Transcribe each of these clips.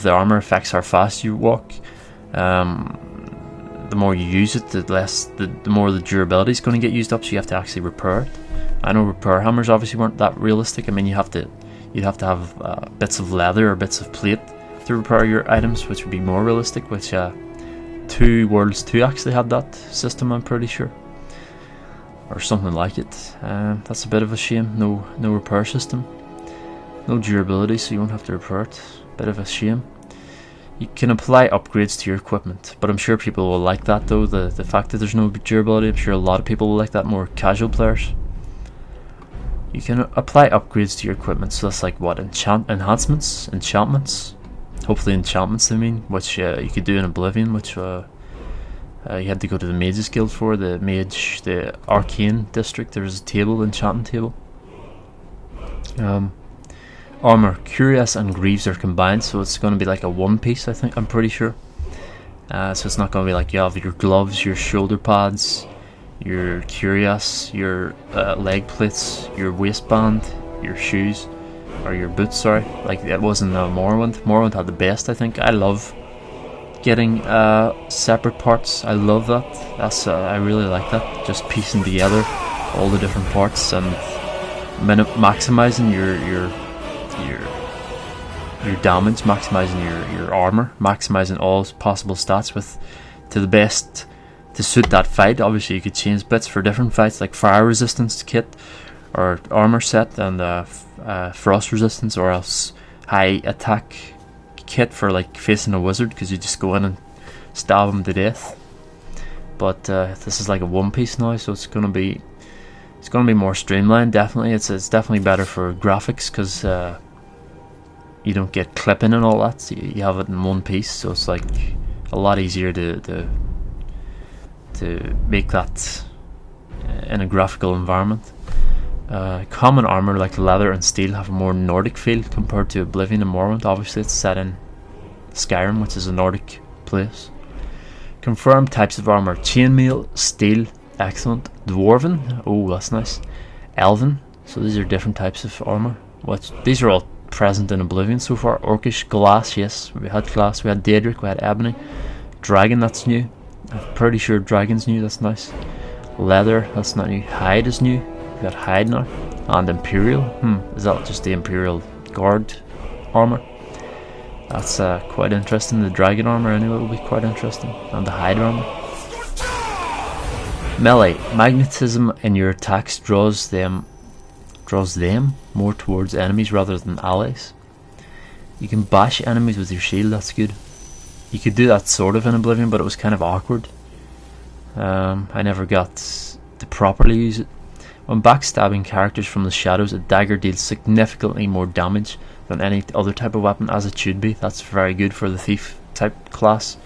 the armor affects how fast you walk. The more you use it, the more the durability is going to get used up. So you have to actually repair it. I know repair hammers obviously weren't that realistic. I mean, you'd have to have bits of leather or bits of plate to repair your items, which would be more realistic. Which 2 Worlds 2 actually had that system, I'm pretty sure, or something like it. That's a bit of a shame. No repair system, no durability, so you won't have to repair it. Bit of a shame. You can apply upgrades to your equipment, but I'm sure people will like that though. The fact that there's no durability, I'm sure a lot of people will like that, more casual players. You can apply upgrades to your equipment, so that's like what, enchantments, hopefully enchantments I mean, which you could do in Oblivion, which you had to go to the Mages Guild for, the Arcane District. There's a table, enchanting table. Armor, Cuirass and Greaves are combined, so it's going to be like a one piece, I think, I'm pretty sure. So it's not going to be like you have your gloves, your shoulder pads, your cuirass, your leg plates, your waistband, your shoes, or your boots, sorry, like it was in Morrowind. Morrowind had the best, I think. I love getting separate parts. I love that. I really like that, just piecing together all the different parts and maximizing your damage, maximizing your armor, maximizing all possible stats to the best to suit that fight. Obviously you could change bits for different fights, like fire resistance kit or armor set, and frost resistance, or else high attack kit for like facing a wizard, because you just go in and stab him to death. But this is like a one piece now, so it's gonna be more streamlined. Definitely, it's definitely better for graphics, because you don't get clipping and all that. So you have it in one piece, so it's like a lot easier to make that in a graphical environment. Common armor like leather and steel have a more Nordic feel compared to Oblivion and Morrowind. Obviously it's set in Skyrim, which is a Nordic place. Confirmed types of armor: chainmail, steel, excellent. Dwarven, oh that's nice. Elven, so these are different types of armor. These are all present in Oblivion so far. Orcish, glass, yes, we had glass, we had Daedric, we had ebony. Dragon, that's new. I'm pretty sure dragon's new, that's nice. Leather, that's not new. Hide is new, we got hide now. And Imperial, is that just the Imperial Guard armor? That's quite interesting. The dragon armor anyway will be quite interesting. And the hide armor. Melee, magnetism in your attacks draws them more towards enemies rather than allies. You can bash enemies with your shield, that's good. You could do that sort of in Oblivion, but it was kind of awkward. I never got to properly use it. When backstabbing characters from the shadows, a dagger deals significantly more damage than any other type of weapon, as it should be. That's very good for the thief type class.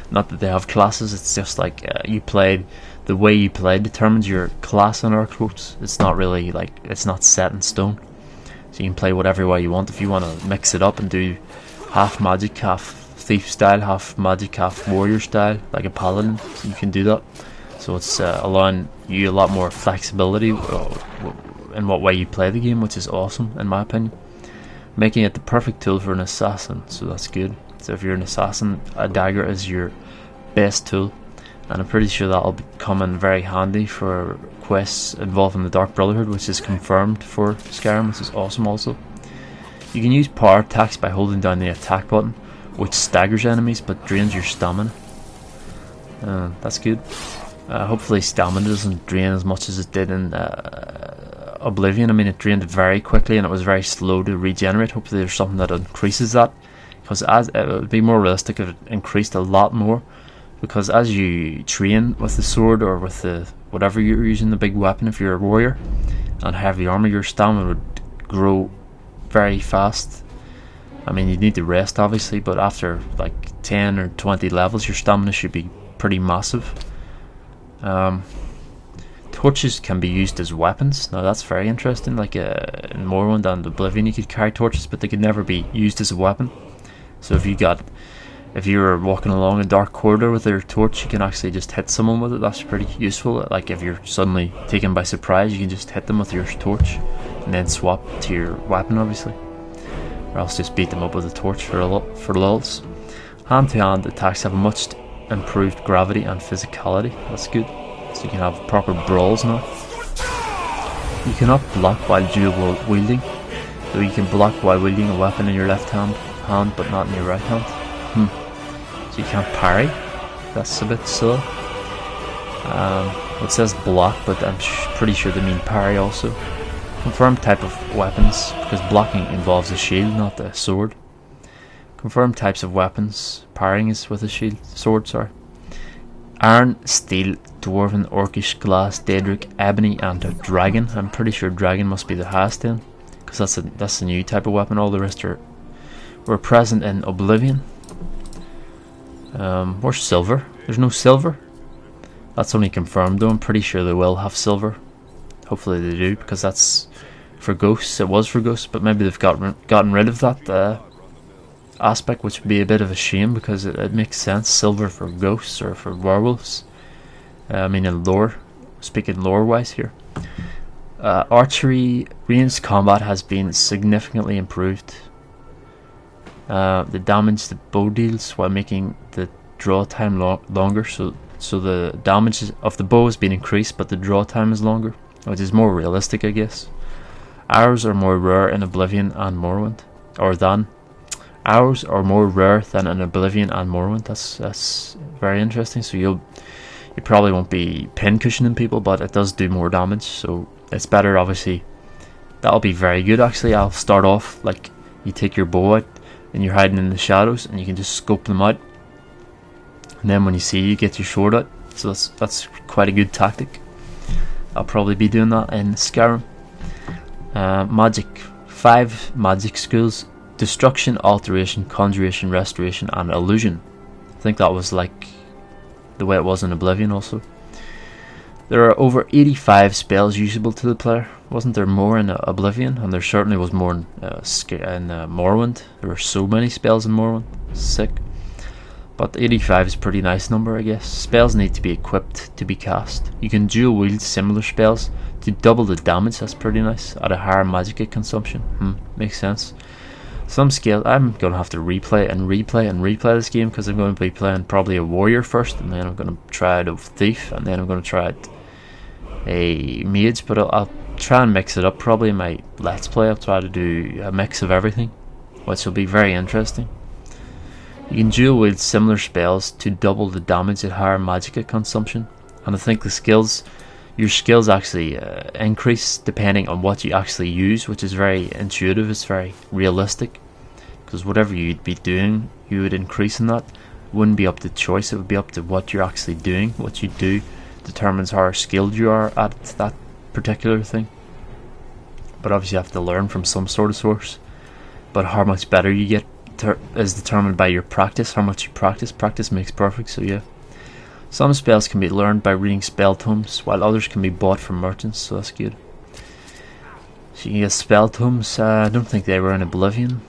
Not that they have classes, it's just like the way you play determines your class in Archery. It's not really like, it's not set in stone. So you can play whatever way you want. If you want to mix it up and do half magic, half thief style, half magic, half warrior style, like a paladin, you can do that. So it's allowing you a lot more flexibility in what way you play the game, which is awesome in my opinion. Making it the perfect tool for an assassin, so that's good. So if you're an assassin, a dagger is your best tool, and I'm pretty sure that'll come in very handy for quests involving the Dark Brotherhood, which is confirmed for Skyrim, which is awesome also. You can use power attacks by holding down the attack button, which staggers enemies but drains your stamina. That's good. Hopefully stamina doesn't drain as much as it did in Oblivion. I mean, it drained very quickly and it was very slow to regenerate. Hopefully there's something that increases that, because it would be more realistic if it increased a lot more, because as you train with the sword or with the whatever you're using, the big weapon, if you're a warrior and heavy armor, your stamina would grow very fast. I mean, you need to rest obviously, but after like 10 or 20 levels your stamina should be pretty massive. Torches can be used as weapons. Now that's very interesting. Like in Morrowind and Oblivion you could carry torches, but they could never be used as a weapon. So if you were walking along a dark corridor with your torch, you can actually just hit someone with it. That's pretty useful. Like if you're suddenly taken by surprise, you can just hit them with your torch and then swap to your weapon obviously. or else just beat them up with a torch for lulz. Hand-to-hand attacks have much improved gravity and physicality. That's good. So you can have proper brawls now. You cannot block while dual wielding, though you can block while wielding a weapon in your left hand but not in your right hand. So you can't parry. That's a bit silly. It says block, but I'm pretty sure they mean parry also. Confirm type of weapons, because blocking involves a shield, not a sword. Confirm types of weapons. Parrying is with a shield, sword, sorry. Iron, steel, dwarven, orcish, glass, daedric, ebony, and a dragon. I'm pretty sure dragon must be the highest then, because that's a new type of weapon. All the rest were present in Oblivion. Where's silver? There's no silver. That's only confirmed though. I'm pretty sure they will have silver. Hopefully they do, because that's for ghosts. It was for ghosts, but maybe they've gotten rid of that aspect, which would be a bit of a shame, because it makes sense. Silver for ghosts or for werewolves. I mean, in lore, speaking lore wise here. Archery ranged combat has been significantly improved. The damage the bow deals while making the draw time longer, so the damage of the bow has been increased, but the draw time is longer, which is more realistic, I guess. Arrows are more rare in Oblivion and Morrowind, arrows are more rare than in Oblivion and Morrowind. That's very interesting. So you probably won't be pin cushioning people, but it does do more damage, so it's better. Obviously, that'll be very good. Actually, I'll start off like you take your bow out and you're hiding in the shadows, and you can just scope them out, and then when you see you get your sword out. So that's quite a good tactic. I'll probably be doing that in Skyrim. Magic, 5 magic skills: destruction, alteration, conjuration, restoration, and illusion. I think that was like the way it was in Oblivion also. There are over 85 spells usable to the player. Wasn't there more in Oblivion? And there certainly was more in Morrowind. There were so many spells in Morrowind. Sick. But 85 is a pretty nice number, I guess. Spells need to be equipped to be cast. You can dual wield similar spells to double the damage. That's pretty nice. At a higher magic consumption. Makes sense. Some skill, I'm going to have to replay and replay this game, because I'm going to be playing probably a warrior first, and then I'm going to try it a thief, and then I'm going to try it a mage. But I'll try and mix it up probably in my let's play. I'll try to do a mix of everything, which will be very interesting. You can dual wield similar spells to double the damage at higher magic consumption, and I think your skills actually increase depending on what you actually use, which is very intuitive. It's very realistic, because whatever you'd be doing, you would increase in that. It wouldn't be up to choice, it would be up to what you're actually doing. What you do determines how skilled you are at that particular thing. But obviously you have to learn from some sort of source. But how much better you get is determined by your practice. How much you practice. Practice makes perfect, so yeah. Some spells can be learned by reading spell tomes, while others can be bought from merchants, so that's good. So you can get spell tomes. I don't think they were in Oblivion.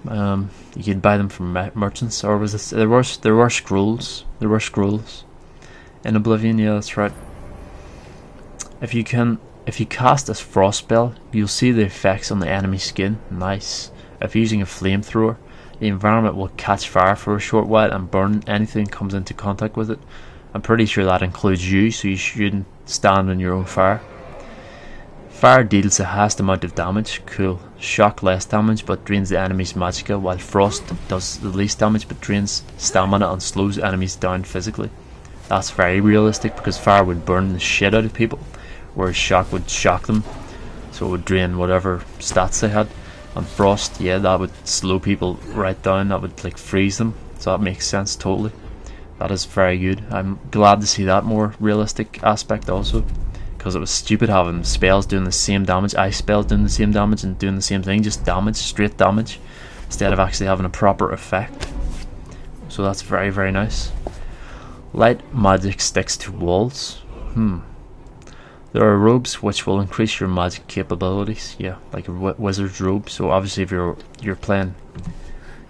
You could buy them from merchants, or was it? There were scrolls. There were scrolls in Oblivion. Yeah, that's right. If you cast a frost spell, you'll see the effects on the enemy skin. Nice. If using a flamethrower, the environment will catch fire for a short while and burn anything that comes into contact with it. I'm pretty sure that includes you, so you shouldn't stand on your own fire. Fire deals the highest amount of damage. Cool. Shock less damage but drains the enemy's magicka, while frost does the least damage but drains stamina and slows enemies down physically. That's very realistic, because fire would burn the shit out of people, whereas shock would shock them, so it would drain whatever stats they had. And frost, yeah, that would slow people right down. That would like freeze them, so that makes sense totally. That is very good. I'm glad to see that more realistic aspect also, because it was stupid having spells doing the same damage, ice spells doing the same damage and doing the same thing, just damage, straight damage, instead of actually having a proper effect. So that's very, very nice. Light magic sticks to walls. There are robes which will increase your magic capabilities. Yeah, like a wizard's robe. So obviously if you're playing,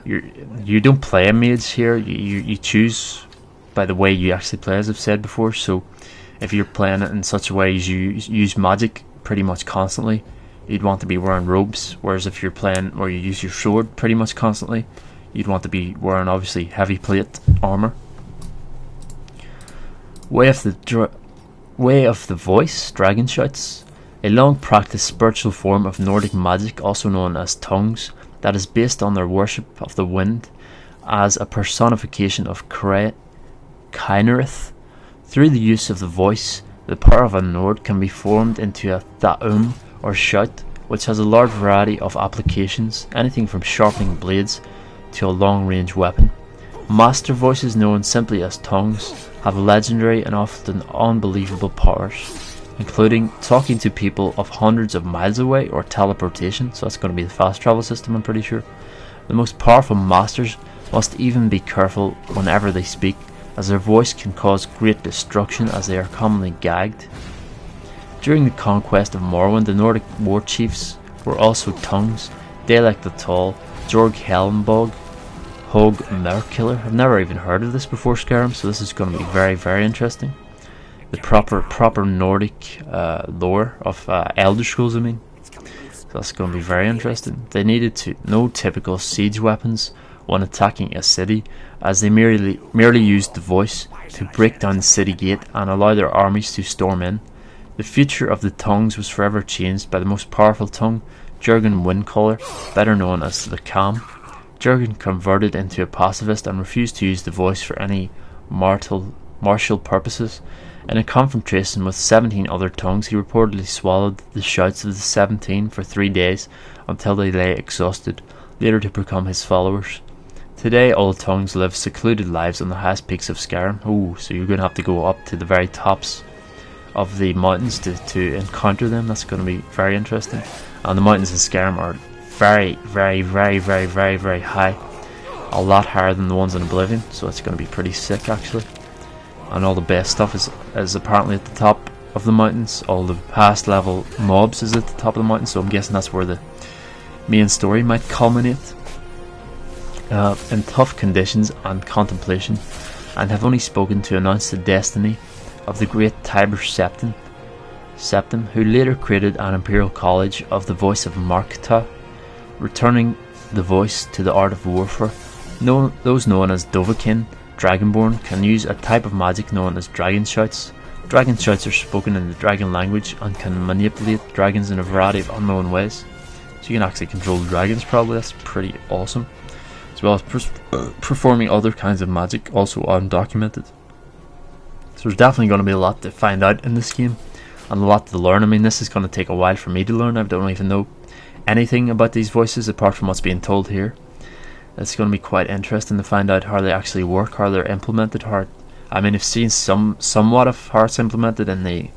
you don't play a mage here. You choose by the way you actually play, as I've said before. So if you're playing it in such a way as you use magic pretty much constantly, you'd want to be wearing robes, whereas if you're playing where you use your sword pretty much constantly, you'd want to be wearing obviously heavy plate armor. Way of the Voice, Dragon Shouts, a long practiced spiritual form of Nordic magic, also known as tongues, that is based on their worship of the wind as a personification of Kynareth. Through the use of the voice, the power of a Nord can be formed into a Thaum or shout, which has a large variety of applications, anything from sharpening blades to a long-range weapon. Master voices, known simply as tongues, have legendary and often unbelievable powers, including talking to people of hundreds of miles away or teleportation, so that's going to be the fast travel system, I'm pretty sure. The most powerful masters must even be careful whenever they speak, as their voice can cause great destruction as they are commonly gagged. During the conquest of Morrowind, the Nordic war chiefs were also tongues. Dalek the Tall, Jorg Helmbog, Hog Merkiller. I've never even heard of this before Skyrim, so this is going to be very, very interesting. The proper Nordic lore of Elder Scrolls, I mean. So that's going to be very interesting. They needed no typical siege weapons when attacking a city, as they merely used the voice to break down the city gate and allow their armies to storm in. The future of the tongues was forever changed by the most powerful tongue, Jurgen Windcaller, better known as the Cam. Jurgen converted into a pacifist and refused to use the voice for any martial purposes. In a confrontation with 17 other tongues, he reportedly swallowed the shouts of the 17 for 3 days until they lay exhausted, later to become his followers. Today, all tongues live secluded lives on the highest peaks of Skyrim. Oh, so you're going to have to go up to the very tops of the mountains to encounter them. That's going to be very interesting. And the mountains in Skyrim are very, very, very, very, very, very high. A lot higher than the ones in Oblivion, so it's going to be pretty sick actually. And all the best stuff is apparently at the top of the mountains. All the past level mobs is at the top of the mountain, so I'm guessing that's where the main story might culminate. In tough conditions and contemplation, and have only spoken to announce the destiny of the great Tiber Septim, who later created an imperial college of the voice of Markta, returning the voice to the art of warfare. Those known as Dovahkiin, Dragonborn, can use a type of magic known as Dragon Shouts. Dragon Shouts are spoken in the dragon language and can manipulate dragons in a variety of unknown ways. So you can actually control dragons probably, that's pretty awesome. As well as performing other kinds of magic, also undocumented. So there's definitely going to be a lot to find out in this game, and a lot to learn. I mean, this is going to take a while for me to learn. I don't even know anything about these voices apart from what's being told here. It's going to be quite interesting to find out how they actually work, how they're implemented. I mean, I've seen somewhat of how it's implemented in the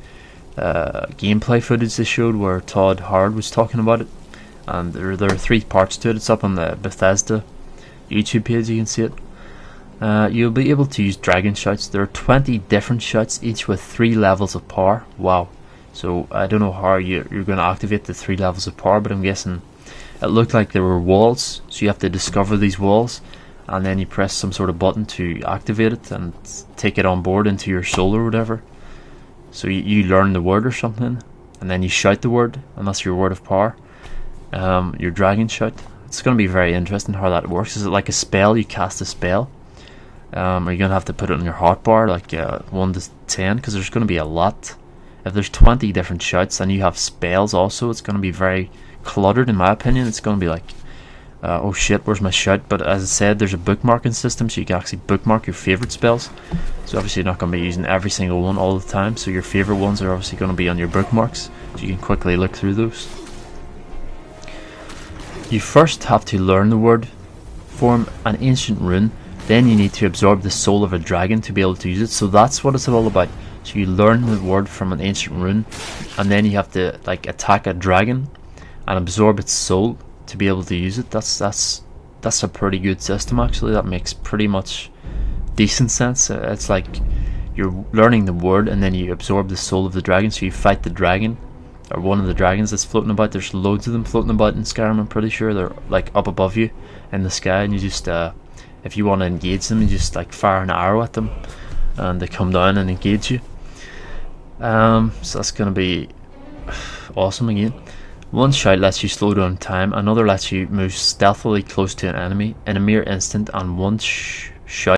gameplay footage they showed where Todd Howard was talking about it. And there are 3 parts to it. It's up on the Bethesda YouTube page, you can see it. You'll be able to use dragon shouts. There are 20 different shouts, each with 3 levels of power. Wow. So I don't know how you're going to activate the 3 levels of power, but I'm guessing it looked like there were walls, so you have to discover these walls, and then you press some sort of button to activate it and take it on board into your soul or whatever. So you learn the word or something, and then you shout the word, and that's your word of power. Your dragon shout. It's going to be very interesting how that works. Is it like a spell? You cast a spell? Are you going to have to put it on your hotbar, like 1 to 10? Because there's going to be a lot. If there's 20 different shouts and you have spells also, it's going to be very cluttered in my opinion. It's going to be like, oh shit, where's my shout? But as I said, there's a bookmarking system, so you can actually bookmark your favourite spells. So obviously you're not going to be using every single one all the time, so your favourite ones are obviously going to be on your bookmarks, so you can quickly look through those. You first have to learn the word, form an ancient rune, then you need to absorb the soul of a dragon to be able to use it. So that's what it's all about. So you learn the word from an ancient rune, and then you have to like attack a dragon and absorb its soul to be able to use it. That's a pretty good system actually. That makes pretty much decent sense. It's like you're learning the word and then you absorb the soul of the dragon, so you fight the dragon, or one of the dragons that's floating about. There's loads of them floating about in Skyrim, I'm pretty sure. They're like up above you in the sky, and you just if you want to engage them, you just like fire an arrow at them and they come down and engage you. So that's going to be awesome again. One shout lets you slow down time, another lets you move stealthily close to an enemy in a mere instant, and one shout